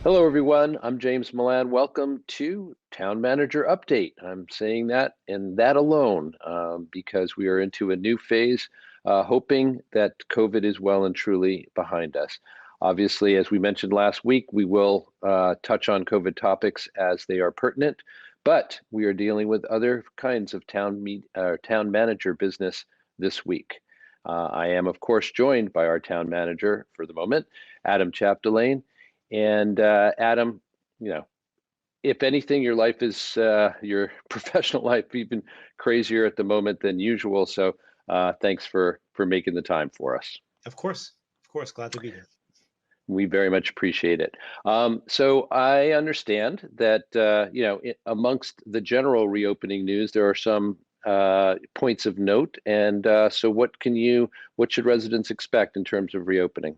Hello, everyone. I'm James Milan. Welcome to Town Manager Update. I'm saying that and that alone because we are into a new phase, hoping that COVID is well and truly behind us. Obviously, as we mentioned last week, we will touch on COVID topics as they are pertinent, but we are dealing with other kinds of town manager business this week. I am, of course, joined by our town manager for the moment, Adam Chapdelaine. And Adam, you know, if anything, your life is your professional life even crazier at the moment than usual. So thanks for making the time for us. Of course, glad to be here. We very much appreciate it. So I understand that amongst the general reopening news, there are some points of note. And so what should residents expect in terms of reopening?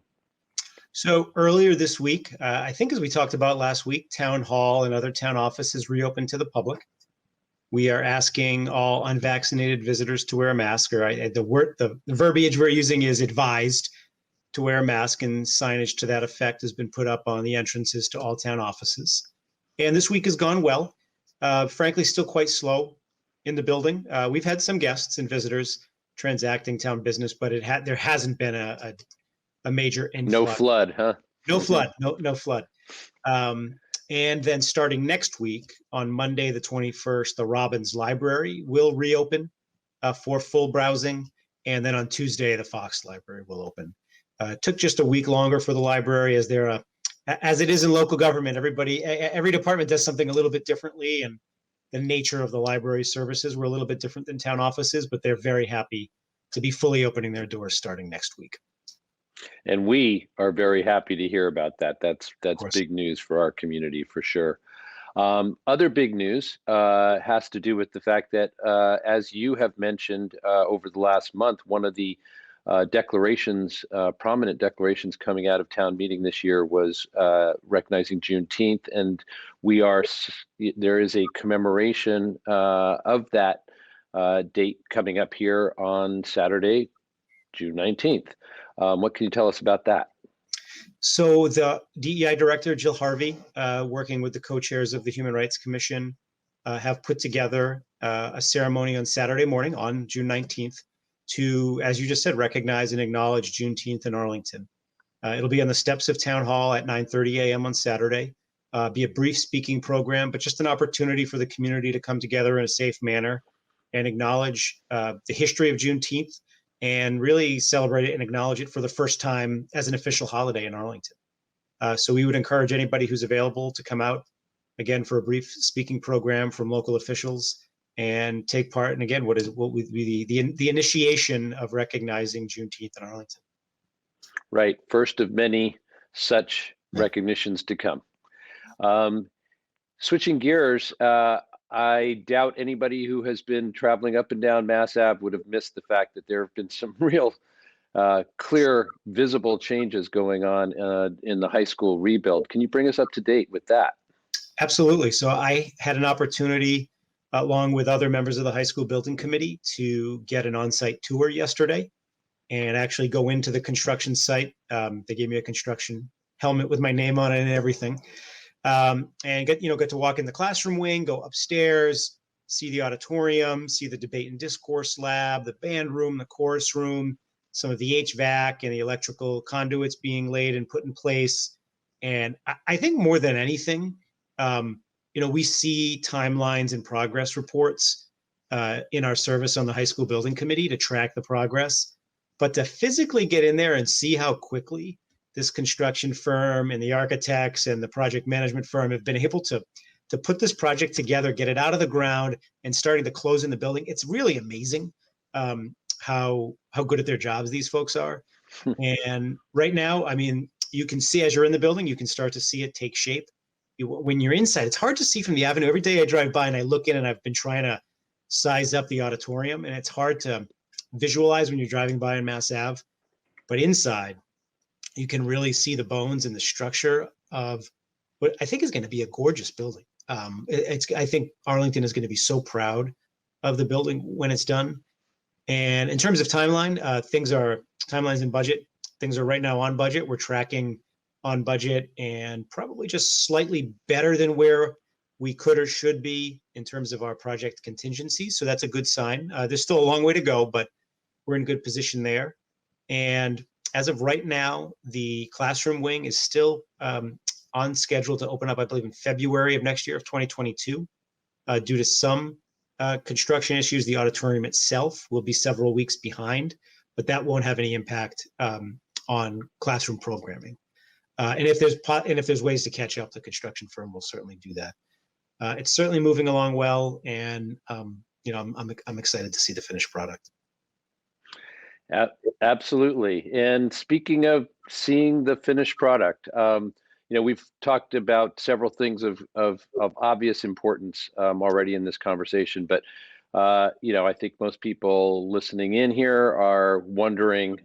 So earlier this week, I think as we talked about last week, Town Hall and other town offices reopened to the public. We are asking all unvaccinated visitors to wear a mask, or the verbiage we're using is advised to wear a mask, and signage to that effect has been put up on the entrances to all town offices. And this week has gone well. Frankly, still quite slow in the building. We've had some guests and visitors transacting town business, but there hasn't been a major influx. No flood, huh? No flood, no flood. And then starting next week, on Monday, the 21st, the Robbins Library will reopen for full browsing. And then on Tuesday, the Fox Library will open. It took just a week longer for the library as it is in local government. Every department does something a little bit differently. And the nature of the library services were a little bit different than town offices, but they're very happy to be fully opening their doors starting next week. And we are very happy to hear about that. That's big news for our community for sure. Other big news has to do with the fact that, as you have mentioned over the last month, one of the prominent declarations coming out of town meeting this year was recognizing Juneteenth, and there is a commemoration of that date coming up here on Saturday, June 19th. What can you tell us about that? So the DEI director, Jill Harvey, working with the co-chairs of the Human Rights Commission, have put together a ceremony on Saturday morning on June 19th to, as you just said, recognize and acknowledge Juneteenth in Arlington. It'll be on the steps of Town Hall at 9:30 a.m. on Saturday. Be a brief speaking program, but just an opportunity for the community to come together in a safe manner and acknowledge the history of Juneteenth, and really celebrate it and acknowledge it for the first time as an official holiday in Arlington. So we would encourage anybody who's available to come out, again, for a brief speaking program from local officials and take part in, again, what would be the initiation of recognizing Juneteenth in Arlington. Right. First of many such recognitions to come. Switching gears, I doubt anybody who has been traveling up and down Mass Ave would have missed the fact that there have been some real clear, visible changes going on in the high school rebuild. Can you bring us up to date with that? Absolutely. So I had an opportunity, along with other members of the high school building committee, to get an on-site tour yesterday and actually go into the construction site. They gave me a construction helmet with my name on it and everything. And get to walk in the classroom wing, go upstairs, see the auditorium, see the debate and discourse lab, the band room, the chorus room, some of the HVAC and the electrical conduits being laid and put in place. And I think more than anything, we see timelines and progress reports in our service on the high school building committee to track the progress, but to physically get in there and see how quickly this construction firm and the architects and the project management firm have been able to put this project together, get it out of the ground, and starting to close in the building. It's really amazing how good at their jobs these folks are. And right now, I mean, you can see as you're in the building, you can start to see it take shape. When you're inside, it's hard to see from the avenue. Every day I drive by and I look in, and I've been trying to size up the auditorium, and it's hard to visualize when you're driving by on Mass Ave. But inside, you can really see the bones and the structure of what I think is going to be a gorgeous building. I think Arlington is going to be so proud of the building when it's done. And in terms of timeline, timelines and budget, things are right now on budget. We're tracking on budget and probably just slightly better than where we could or should be in terms of our project contingencies. So that's a good sign. There's still a long way to go, but we're in good position there. And as of right now, the classroom wing is still on schedule to open up, I believe, in February of next year of 2022. Due to some construction issues, the auditorium itself will be several weeks behind, but that won't have any impact on classroom programming. And if there's ways to catch up, the construction firm will certainly do that. It's certainly moving along well, and I'm excited to see the finished product. Absolutely. And speaking of seeing the finished product, we've talked about several things of obvious importance already in this conversation, but I think most people listening in here are wondering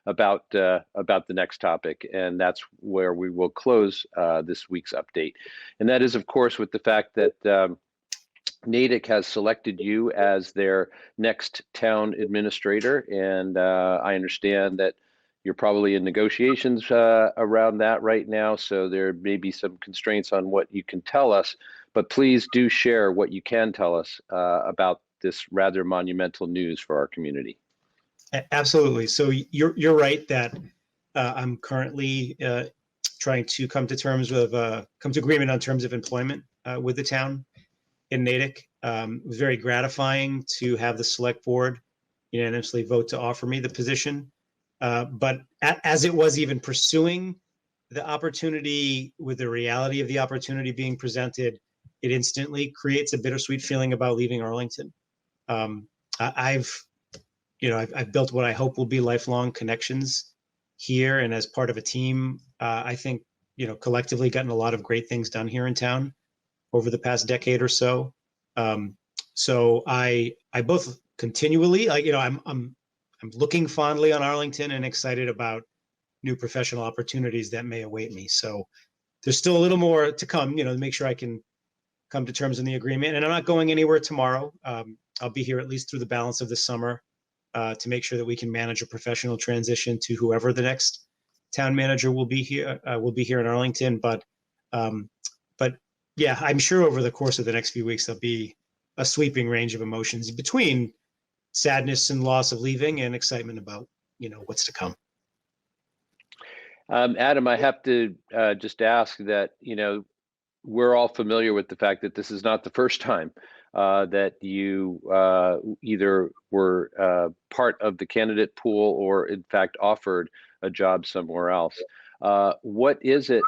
about the next topic, and that's where we will close this week's update. And that is, of course, with the fact that Natick has selected you as their next town administrator, and I understand that you're probably in negotiations around that right now, so there may be some constraints on what you can tell us, but please do share what you can tell us about this rather monumental news for our community. Absolutely. So you're right that I'm currently trying to come to agreement on terms of employment with the town in Natick. It was very gratifying to have the select board unanimously vote to offer me the position. But as it was even pursuing the opportunity with the reality of the opportunity being presented, it instantly creates a bittersweet feeling about leaving Arlington. I've built what I hope will be lifelong connections here, and as part of a team, I think collectively gotten a lot of great things done here in town over the past decade or so. So I both continually, I'm looking fondly on Arlington and excited about new professional opportunities that may await me. So there's still a little more to come, to make sure I can come to terms in the agreement. And I'm not going anywhere tomorrow. I'll be here at least through the balance of the summer to make sure that we can manage a professional transition to whoever the next town manager will be here in Arlington. But yeah, I'm sure over the course of the next few weeks, there'll be a sweeping range of emotions between sadness and loss of leaving and excitement about, what's to come. Adam, I have to just ask that, we're all familiar with the fact that this is not the first time that you either were part of the candidate pool or in fact offered a job somewhere else. What is it?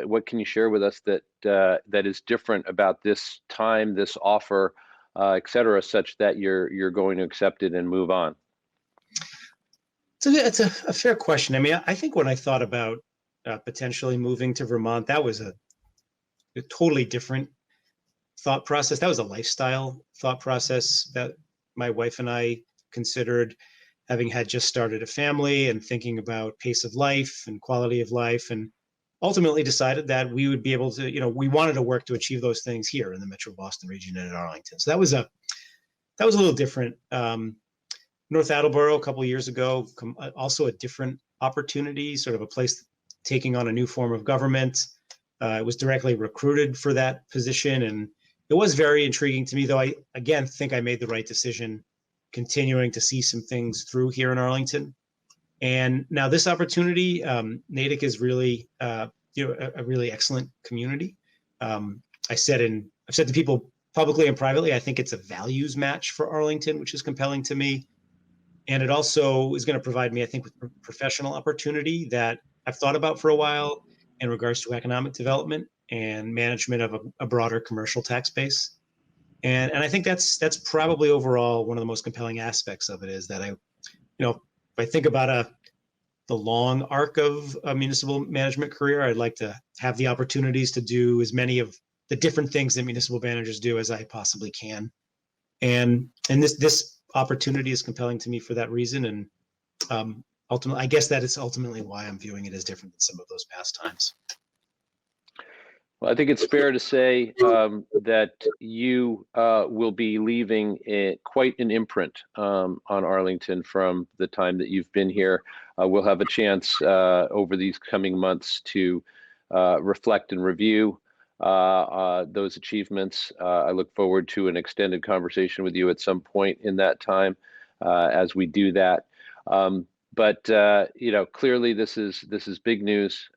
What can you share with us that is different about this time, this offer, et cetera, such that you're going to accept it and move on? So it's a fair question. I mean, I think when I thought about potentially moving to Vermont, that was a totally different thought process. That was a lifestyle thought process that my wife and I considered, having had just started a family and thinking about pace of life and quality of life, and ultimately decided that we would be able to, we wanted to work to achieve those things here in the Metro Boston region and in Arlington. So that was a little different. North Attleboro a couple of years ago, also a different opportunity, sort of a place taking on a new form of government. I was directly recruited for that position, and it was very intriguing to me, though I, again, think I made the right decision continuing to see some things through here in Arlington. And now this opportunity, Natick is really, a really excellent community. I've said to people publicly and privately, I think it's a values match for Arlington, which is compelling to me. And it also is going to provide me, I think, with professional opportunity that I've thought about for a while in regards to economic development and management of a broader commercial tax base. And I think that's probably overall one of the most compelling aspects of it, is that if I think about the long arc of a municipal management career, I'd like to have the opportunities to do as many of the different things that municipal managers do as I possibly can. And this opportunity is compelling to me for that reason. And ultimately, I guess that is ultimately why I'm viewing it as different than some of those past times. Well, I think it's fair to say that you will be leaving quite an imprint on Arlington from the time that you've been here. We'll have a chance over these coming months to reflect and review those achievements. I look forward to an extended conversation with you at some point in that time as we do that. But clearly this is big news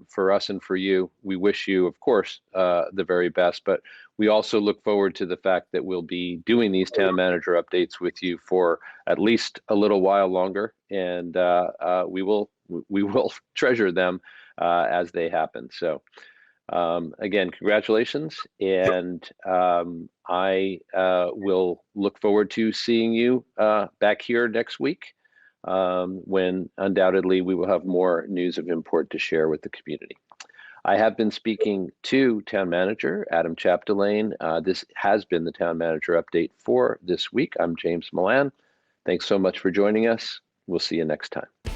for us and for you. We wish you, of course, the very best, but we also look forward to the fact that we'll be doing these town manager updates with you for at least a little while longer, and we will treasure them as they happen. So again, congratulations, and I will look forward to seeing you back here next week, when undoubtedly we will have more news of import to share with the community. I have been speaking to Town Manager Adam Chapdelaine. This has been the Town Manager Update for this week. I'm James Milan. Thanks so much for joining us. We'll see you next time.